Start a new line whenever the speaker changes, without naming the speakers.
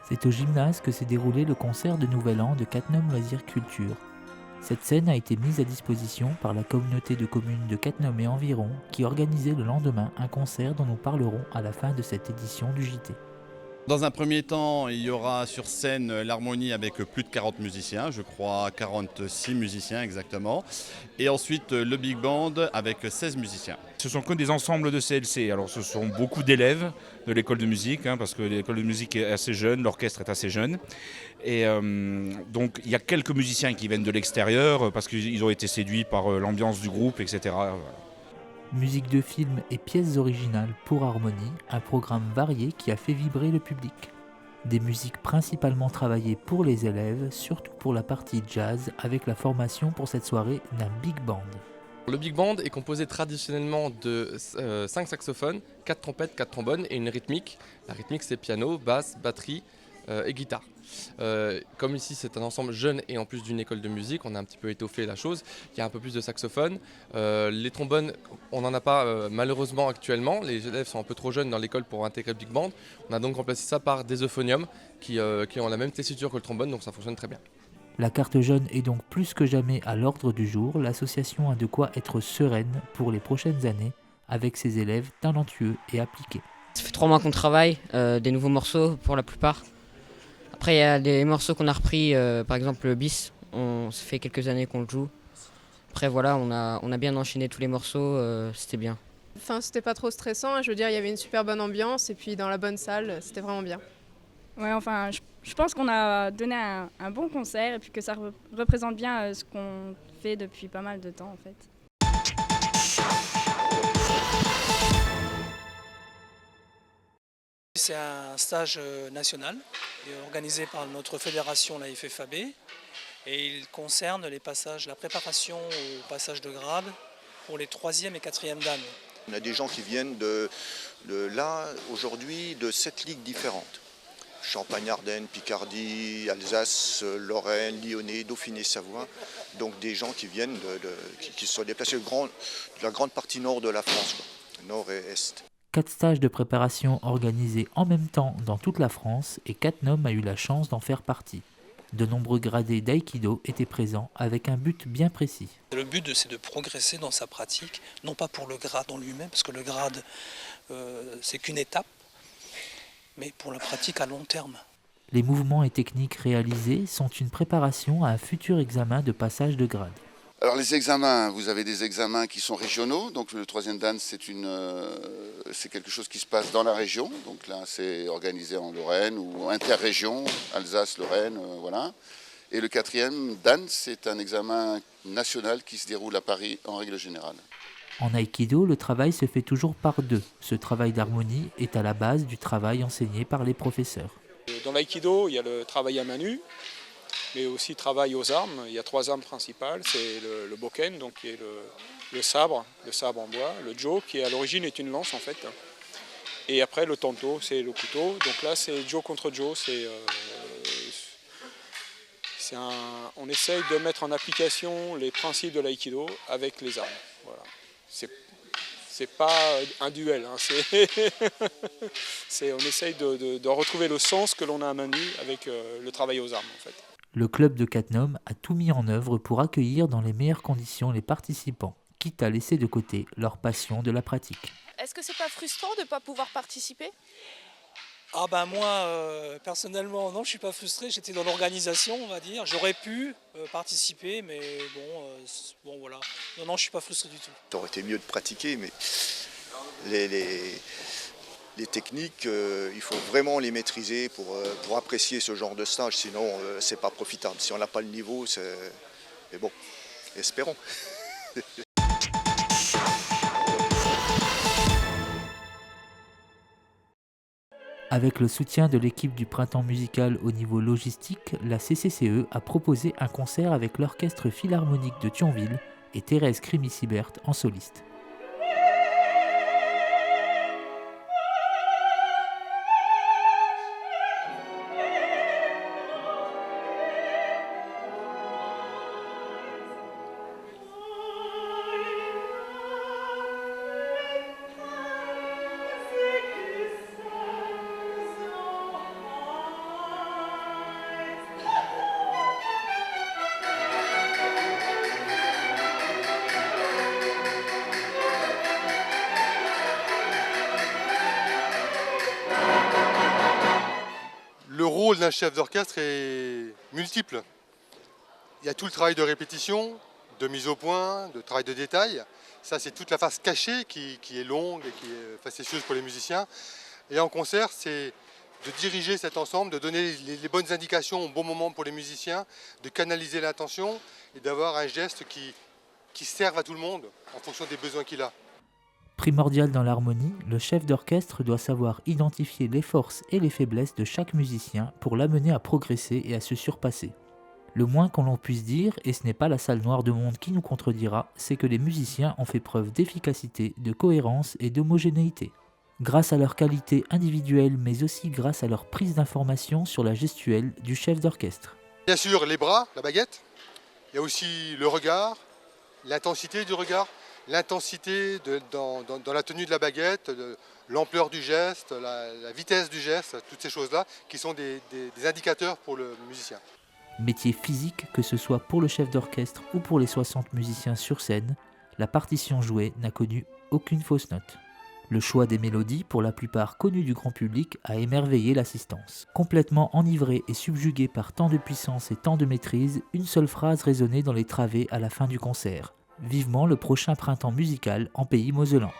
C'est au gymnase que s'est déroulé le concert de Nouvel An de Cattenom Loisirs Culture. Cette scène a été mise à disposition par la communauté de communes de Cattenom et environ qui organisait le lendemain un concert dont nous parlerons à la fin de cette édition du JT.
Dans un premier temps, il y aura sur scène l'harmonie avec plus de 40 musiciens, je crois 46 musiciens exactement. Et ensuite le big band avec 16 musiciens.
Ce sont que des ensembles de CLC. Alors ce sont beaucoup d'élèves de l'école de musique, parce que l'école de musique est assez jeune, l'orchestre est assez jeune. Et donc il y a quelques musiciens qui viennent de l'extérieur parce qu'ils ont été séduits par l'ambiance du groupe, etc.
Musique de film et pièces originales pour harmonie, un programme varié qui a fait vibrer le public. Des musiques principalement travaillées pour les élèves, surtout pour la partie jazz, avec la formation pour cette soirée d'un big band.
Le big band est composé traditionnellement de 5 saxophones, 4 trompettes, 4 trombones et une rythmique. La rythmique c'est piano, basse, batterie et guitare. Comme ici c'est un ensemble jeune et en plus d'une école de musique, on a un petit peu étoffé la chose. Il y a un peu plus de saxophones. Les trombones, on n'en a pas malheureusement actuellement. Les élèves sont un peu trop jeunes dans l'école pour intégrer le big band. On a donc remplacé ça par des euphoniums qui ont la même tessiture que le trombone, donc ça fonctionne très bien.
La carte jaune est donc plus que jamais à l'ordre du jour. L'association a de quoi être sereine pour les prochaines années avec ses élèves talentueux et appliqués.
Ça fait 3 mois qu'on travaille, des nouveaux morceaux pour la plupart. Après il y a des morceaux qu'on a repris, par exemple le bis, ça fait quelques années qu'on le joue. Après voilà, on a bien enchaîné tous les morceaux, c'était bien.
Enfin, c'était pas trop stressant, je veux dire, il y avait une super bonne ambiance et puis dans la bonne salle, c'était vraiment bien.
Ouais, enfin, je pense qu'on a donné un bon concert et puis que ça représente bien ce qu'on fait depuis pas mal de temps en fait.
C'est un stage national organisé par notre fédération, la FFAB, et il concerne la préparation au passage de grade pour les 3e et 4e dan.
On a des gens qui viennent de là, aujourd'hui, de 7 ligues différentes. Champagne-Ardenne, Picardie, Alsace, Lorraine, Lyonnais, Dauphiné, Savoie. Donc des gens qui viennent, qui se sont déplacés de la grande partie nord de la France, nord et est.
4 stages de préparation organisés en même temps dans toute la France et Cattenom a eu la chance d'en faire partie. De nombreux gradés d'aïkido étaient présents avec un but bien précis.
Le but, c'est de progresser dans sa pratique, non pas pour le grade en lui-même, parce que le grade, c'est qu'une étape, mais pour la pratique à long terme.
Les mouvements et techniques réalisés sont une préparation à un futur examen de passage de grade.
Alors les examens, vous avez des examens qui sont régionaux, donc le 3e dan c'est quelque chose qui se passe dans la région, donc là c'est organisé en Lorraine ou interrégion, Alsace, Lorraine, voilà. Et le 4e dan c'est un examen national qui se déroule à Paris en règle générale.
En aïkido, le travail se fait toujours par deux. Ce travail d'harmonie est à la base du travail enseigné par les professeurs.
Dans l'aïkido, il y a le travail à main nue, mais aussi le travail aux armes. Il y a 3 armes principales, c'est le boken, donc qui est le sabre en bois, le jo, qui à l'origine est une lance en fait. Et après le tanto, c'est le couteau. Donc là, c'est jo contre jo, on essaye de mettre en application les principes de l'aïkido avec les armes. Voilà. C'est pas un duel, hein. On essaye de retrouver le sens que l'on a à main nue avec le travail aux armes en fait.
Le club de Cattenom a tout mis en œuvre pour accueillir dans les meilleures conditions les participants, quitte à laisser de côté leur passion de la pratique.
Est-ce que c'est pas frustrant de ne pas pouvoir participer ?
Ah ben moi, personnellement, non, je suis pas frustré, j'étais dans l'organisation, on va dire. J'aurais pu participer, mais bon voilà. Non, je suis pas frustré du tout.
Ça aurait été mieux de pratiquer, mais les techniques, il faut vraiment les maîtriser pour apprécier ce genre de stage, sinon c'est pas profitable. Si on n'a pas le niveau, mais bon, espérons.
Avec le soutien de l'équipe du Printemps musical au niveau logistique, la CCCE a proposé un concert avec l'Orchestre Philharmonique de Thionville et Thérèse Crémy-Sibert en soliste.
Le rôle d'un chef d'orchestre est multiple. Il y a tout le travail de répétition, de mise au point, de travail de détail. Ça, c'est toute la phase cachée qui est longue et qui est facétieuse pour les musiciens. Et en concert, c'est de diriger cet ensemble, de donner les bonnes indications au bon moment pour les musiciens, de canaliser l'attention et d'avoir un geste qui serve à tout le monde en fonction des besoins qu'il a.
Primordial dans l'harmonie, le chef d'orchestre doit savoir identifier les forces et les faiblesses de chaque musicien pour l'amener à progresser et à se surpasser. Le moins qu'on l'on puisse dire, et ce n'est pas la salle noire de monde qui nous contredira, c'est que les musiciens ont fait preuve d'efficacité, de cohérence et d'homogénéité. Grâce à leur qualité individuelle, mais aussi grâce à leur prise d'information sur la gestuelle du chef d'orchestre.
Bien sûr, les bras, la baguette. Il y a aussi le regard, l'intensité du regard, l'intensité dans la tenue de la baguette, l'ampleur du geste, la vitesse du geste, toutes ces choses-là qui sont des indicateurs pour le musicien.
Métier physique, que ce soit pour le chef d'orchestre ou pour les 60 musiciens sur scène, la partition jouée n'a connu aucune fausse note. Le choix des mélodies, pour la plupart connues du grand public, a émerveillé l'assistance. Complètement enivré et subjugué par tant de puissance et tant de maîtrise, une seule phrase résonnait dans les travées à la fin du concert. Vivement le prochain printemps musical en pays mosellan.